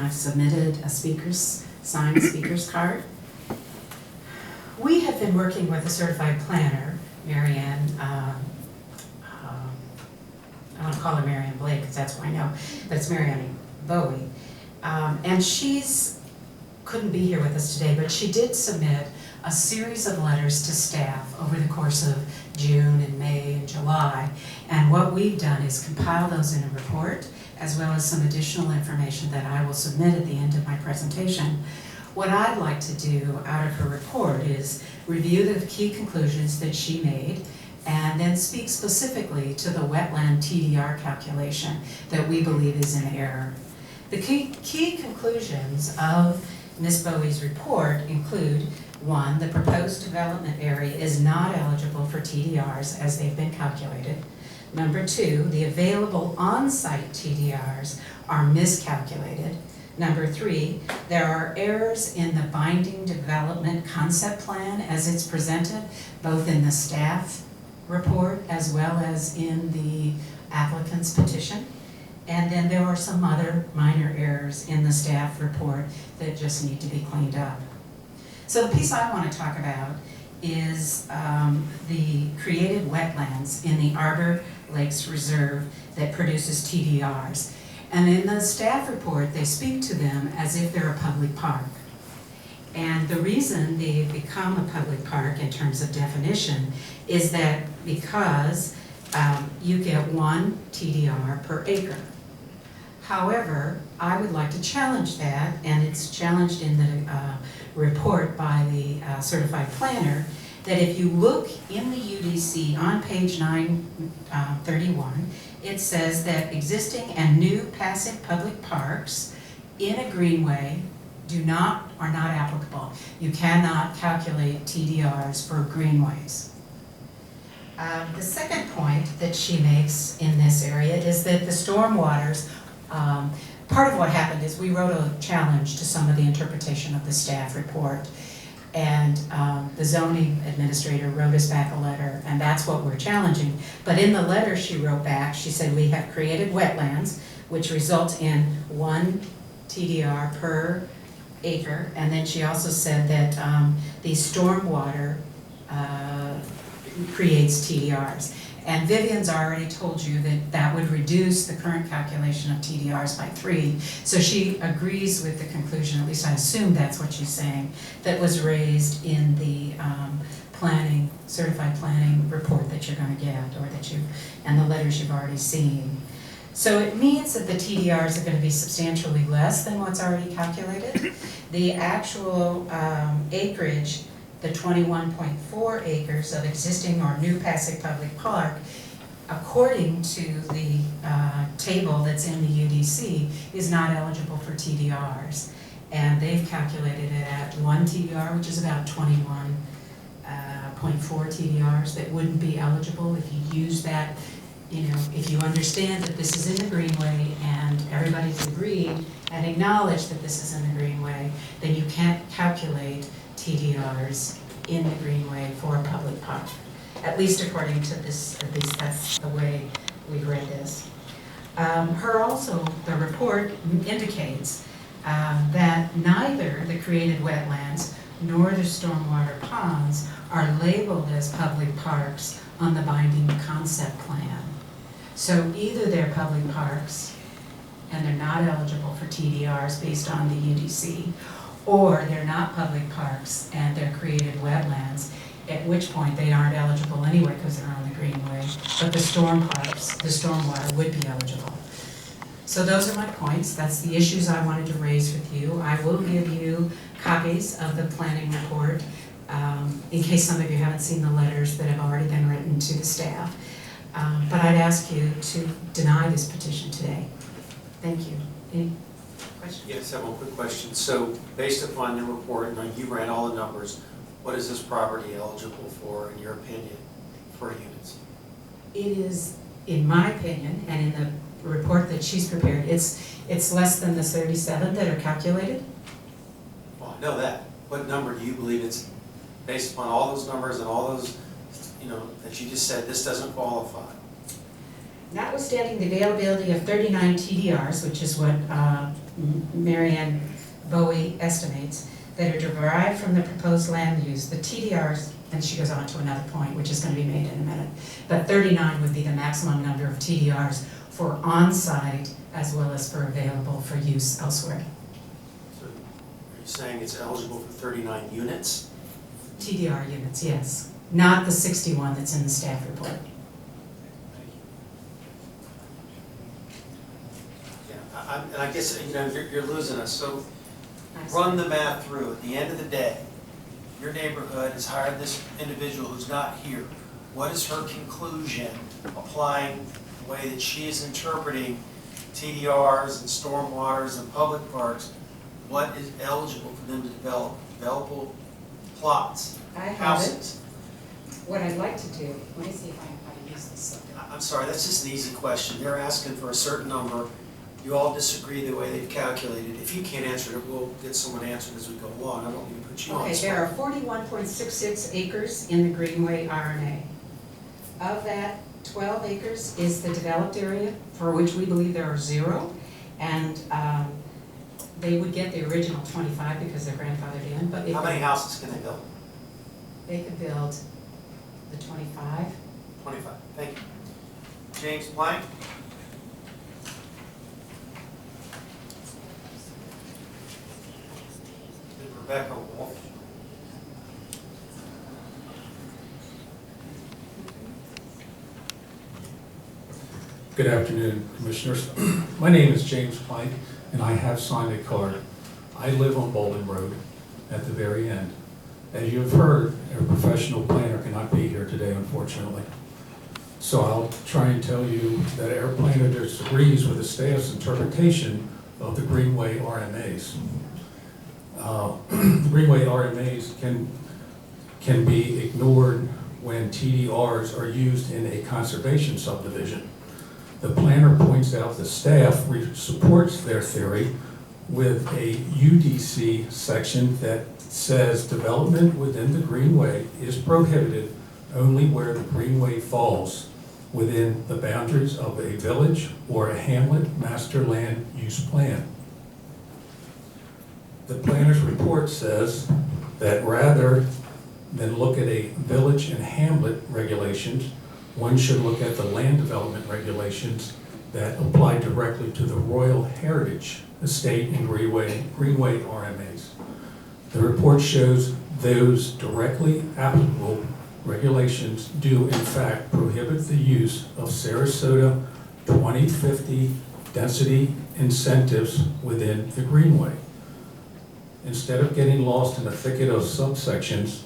I've submitted a signed speaker's card. We have been working with a certified planner, Marianne, I want to call her Marianne Blake because that's who I know, but it's Marianne Bowie. And she's couldn't be here with us today, but she did submit a series of letters to staff over the course of June and May and July. And what we've done is compile those in a report, as well as some additional information that I will submit at the end of my presentation. What I'd like to do out of her report is review the key conclusions that she made and then speak specifically to the wetland TDR calculation that we believe is in error. The key conclusions of Ms. Bowie's report include: 1, the proposed development area is not eligible for TDRs as they've been calculated. Number 2, the available on-site TDRs are miscalculated. Number 3, there are errors in the binding development concept plan as it's presented, both in the staff report as well as in the applicant's petition. And then there are some other minor errors in the staff report that just need to be cleaned up. So the piece I want to talk about is the created wetlands in the Arbor Lakes Reserve that produces TDRs. And in the staff report, they speak to them as if they're a public park. And the reason they've become a public park in terms of definition is that because you get 1 TDR per acre. However, I would like to challenge that, and it's challenged in the report by the certified planner, that if you look in the UDC on page 931, it says that existing and new passive public parks in a greenway are not applicable. You cannot calculate TDRs for greenways. The second point that she makes in this area is that the stormwaters, part of what happened is we wrote a challenge to some of the interpretation of the staff report, and the zoning administrator wrote us back a letter, and that's what we're challenging. But in the letter she wrote back, she said we have created wetlands, which result in 1 TDR per acre, and then she also said that the stormwater creates TDRs. And Vivian's already told you that that would reduce the current calculation of TDRs by 3. So she agrees with the conclusion, at least I assume that's what she's saying, that was raised in the certified planning report that you're going to get, or that and the letters you've already seen. So it means that the TDRs are going to be substantially less than what's already calculated. The actual acreage, the 21.4 acres of existing or new passive public park, according to the table that's in the UDC, is not eligible for TDRs. And they've calculated it at 1 TDR, which is about 21.4 TDRs that wouldn't be eligible if you use that. If you understand that this is in the greenway and everybody's agreed and acknowledged that this is in the greenway, then you can't calculate TDRs in the greenway for a public park. At least according to this, at least that's the way we've read this. The report indicates that neither the created wetlands nor the stormwater ponds are labeled as public parks on the binding concept plan. So either they're public parks and they're not eligible for TDRs based on the UDC, or they're not public parks and they're created wetlands, at which point they aren't eligible anyway because they're on the greenway, but the stormwater would be eligible. So those are my points. That's the issues I wanted to raise with you. I will give you copies of the planning report in case some of you haven't seen the letters that have already been written to the staff. But I'd ask you to deny this petition today. Thank you. Any questions? Yes, I have one quick question. So based upon your report, and you ran all the numbers, what is this property eligible for, in your opinion, for units? It is, in my opinion, and in the report that she's prepared, it's less than the 37 that are calculated. Well, I know that. What number do you believe it's, based upon all those numbers and all those, that you just said, this doesn't qualify? notwithstanding the availability of 39 TDRs, which is what Marianne Bowie estimates, that are derived from the proposed land use, the TDRs, and she goes on to another point, which is going to be made in a minute, but 39 would be the maximum number of TDRs for on-site as well as for available for use elsewhere. So are you saying it's eligible for 39 units? TDR units, yes, not the 61 that's in the staff report. Yeah, and I guess, you know, you're losing us, so run the math through. At the end of the day, your neighborhood has hired this individual who's not here. What is her conclusion applying the way that she is interpreting TDRs and stormwaters and public parks? What is eligible for them to develop? Developable plots, I have houses? What I'd like to do, let me see if I can probably use this. I'm sorry, that's just an easy question. They're asking for a certain number. You all disagree the way they've calculated. If you can't answer it, we'll get someone answered as we go along. I don't mean to put you on the Okay, spot. there are 41.66 acres in the Greenway RNA. Of that, 12 acres is the developed area, for which we believe there are 0, and they would get the original 25 because they're grandfathered in, but if How many houses can they build? they could build the 25. 25. Thank you. James Blank? And Rebecca Wolfe? Good afternoon, Commissioners. My name is James Pike, and I have signed a card. I live on Boleyn Road at the very end. As you have heard, a professional planner cannot be here today, unfortunately. So I'll try and tell you that our planner disagrees with the staff's interpretation of the Greenway RMAs. The Greenway RMAs can be ignored when TDRs are used in a conservation subdivision. The planner points out the staff supports their theory with a UDC section that says development within the Greenway is prohibited only where the Greenway falls within the boundaries of a village or a hamlet master land use plan. The planner's report says that rather than look at a village and hamlet regulations, one should look at the land development regulations that apply directly to the Royal Heritage Estate and Greenway RMAs. The report shows those directly applicable regulations do in fact prohibit the use of Sarasota 2050 density incentives within the Greenway. Instead of getting lost in a thicket of subsections,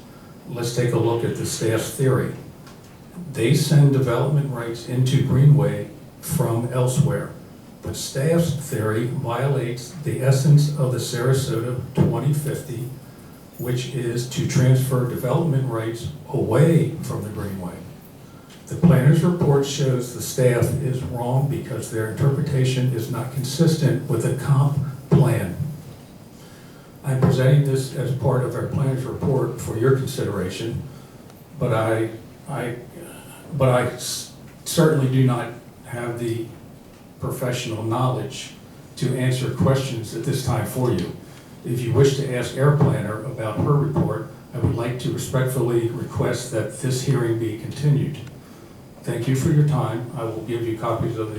let's take a look at the staff's theory. They send development rights into Greenway from elsewhere, but staff's theory violates the essence of the Sarasota 2050, which is to transfer development rights away from the Greenway. The planner's report shows the staff is wrong because their interpretation is not consistent with the comp plan. I'm presenting this as part of our planner's report for your consideration, but I certainly do not have the professional knowledge to answer questions at this time for you. If you wish to ask our planner about her report, I would like to respectfully request that this hearing be continued. Thank you for your time. I will give you copies of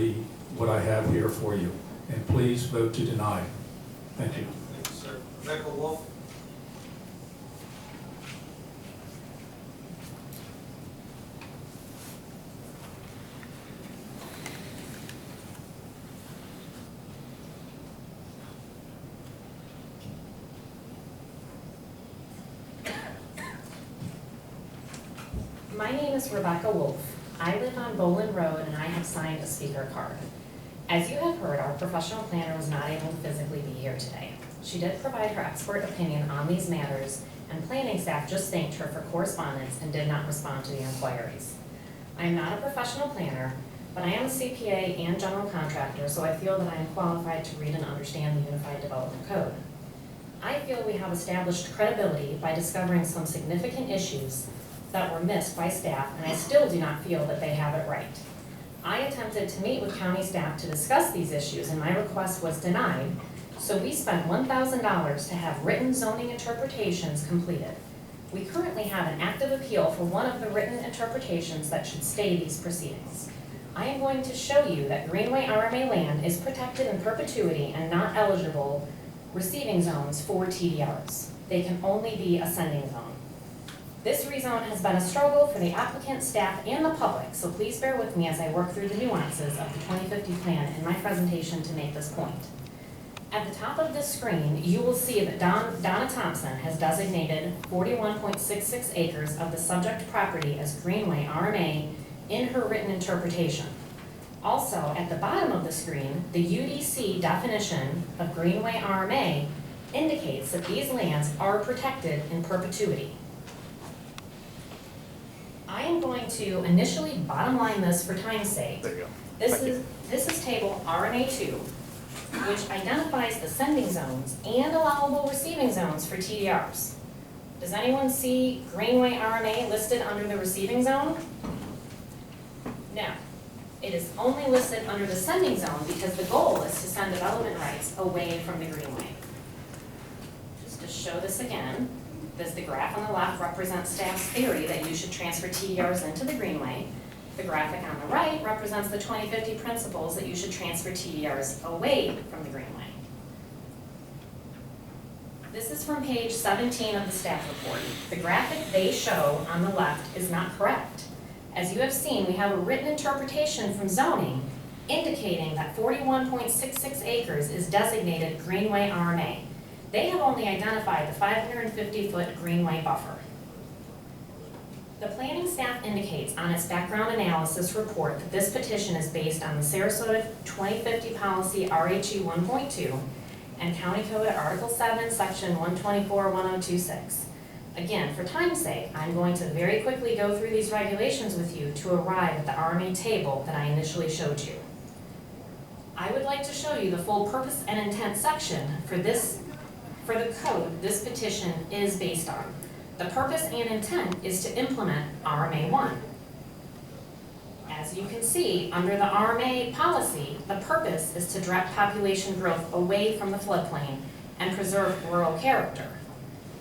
what I have here for you, and please vote to deny. Thank you. Thank you, sir. Rebecca Wolfe? My name is Rebecca Wolfe. I live on Boleyn Road and I have signed a speaker card. As you have heard, our professional planner was not able to physically be here today. She did provide her expert opinion on these matters, and planning staff just thanked her for correspondence and did not respond to the inquiries. I am not a professional planner, but I am a CPA and general contractor, so I feel that I am qualified to read and understand the Unified Development Code. I feel we have established credibility by discovering some significant issues that were missed by staff, and I still do not feel that they have it right. I attempted to meet with county staff to discuss these issues and my request was denied, so we spent $1,000 to have written zoning interpretations completed. We currently have an active appeal for one of the written interpretations that should stay these proceedings. I am going to show you that Greenway RMA land is protected in perpetuity and not eligible receiving zones for TDRs. They can only be ascending zone. This rezone has been a struggle for the applicant, staff, and the public, so please bear with me as I work through the nuances of the 2050 plan in my presentation to make this point. At the top of this screen, you will see that Donna Thompson has designated 41.66 acres of the subject property as Greenway RMA in her written interpretation. Also, at the bottom of the screen, the UDC definition of Greenway RMA indicates that these lands are protected in perpetuity. I am going to initially bottom line this for time's sake. There you go. This is table RMA2, which identifies the sending zones and allowable receiving zones for TDRs. Does anyone see Greenway RMA listed under the receiving zone? No. It is only listed under the sending zone because the goal is to send development rights away from the Greenway. Just to show this again, the graph on the left represents staff's theory that you should transfer TDRs into the Greenway. The graphic on the right represents the 2050 principles that you should transfer TDRs away from the Greenway. This is from page 17 of the staff report. The graphic they show on the left is not correct. As you have seen, we have a written interpretation from zoning indicating that 41.66 acres is designated Greenway RMA. They have only identified the 550-foot Greenway buffer. The planning staff indicates on its background analysis report that this petition is based on the Sarasota 2050 policy RHE 1.2 and County Code Article 7, Section 124-1026. Again, for time's sake, I'm going to very quickly go through these regulations with you to arrive at the RMA table that I initially showed you. I would like to show you the full purpose and intent section for the code this petition is based on. The purpose and intent is to implement RMA 1. As you can see, under the RMA policy, the purpose is to direct population growth away from the floodplain and preserve rural character.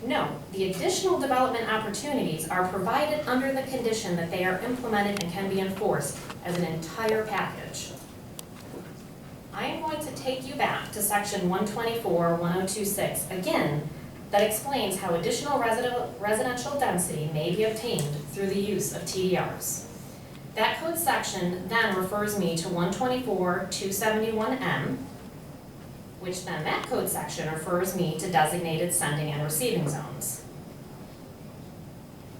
No, the additional development opportunities are provided under the condition that they are implemented and can be enforced as an entire package. I am going to take you back to section 124-1026 again, that explains how additional residential density may be obtained through the use of TDRs. That code section then refers me to 124-271M, which then that code section refers me to designated sending and receiving zones.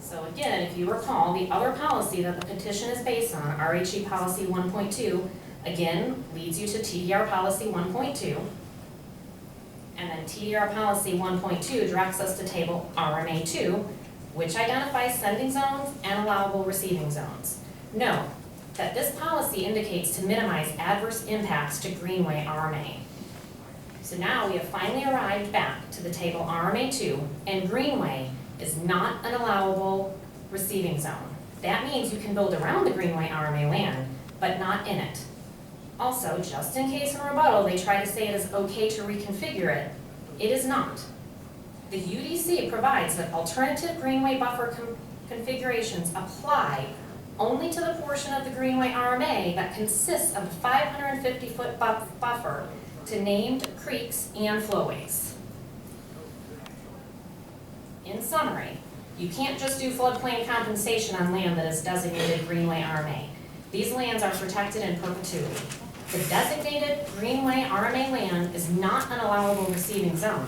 So again, if you recall, the other policy that the petition is based on, RHE policy 1.2, again, leads you to TDR policy 1.2, and then TDR policy 1.2 directs us to table RMA2, which identifies sending zones and allowable receiving zones. Note that this policy indicates to minimize adverse impacts to Greenway RMA. So now we have finally arrived back to the table RMA2, and Greenway is not an allowable receiving zone. That means you can build around the Greenway RMA land, but not in it. Also, just in case in rebuttal they try to say it is okay to reconfigure it, it is not. The UDC provides that alternative Greenway buffer configurations apply only to the portion of the Greenway RMA that consists of a 550-foot buffer to named creeks and flowways. In summary, you can't just do floodplain compensation on land that is designated Greenway RMA. These lands are protected in perpetuity. The designated Greenway RMA land is not an allowable receiving zone.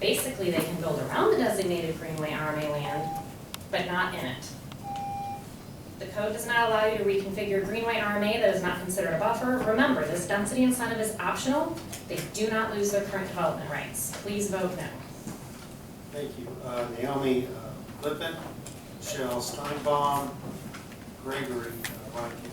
Basically, they can build around the designated Greenway RMA land, but not in it. The code does not allow you to reconfigure Greenway RMA that is not considered a buffer. Remember, this density incentive is optional. They do not lose their current development rights. Please vote no. Thank you. Naomi Lippin, Michelle Steinbaum, Gregory Rehkamp.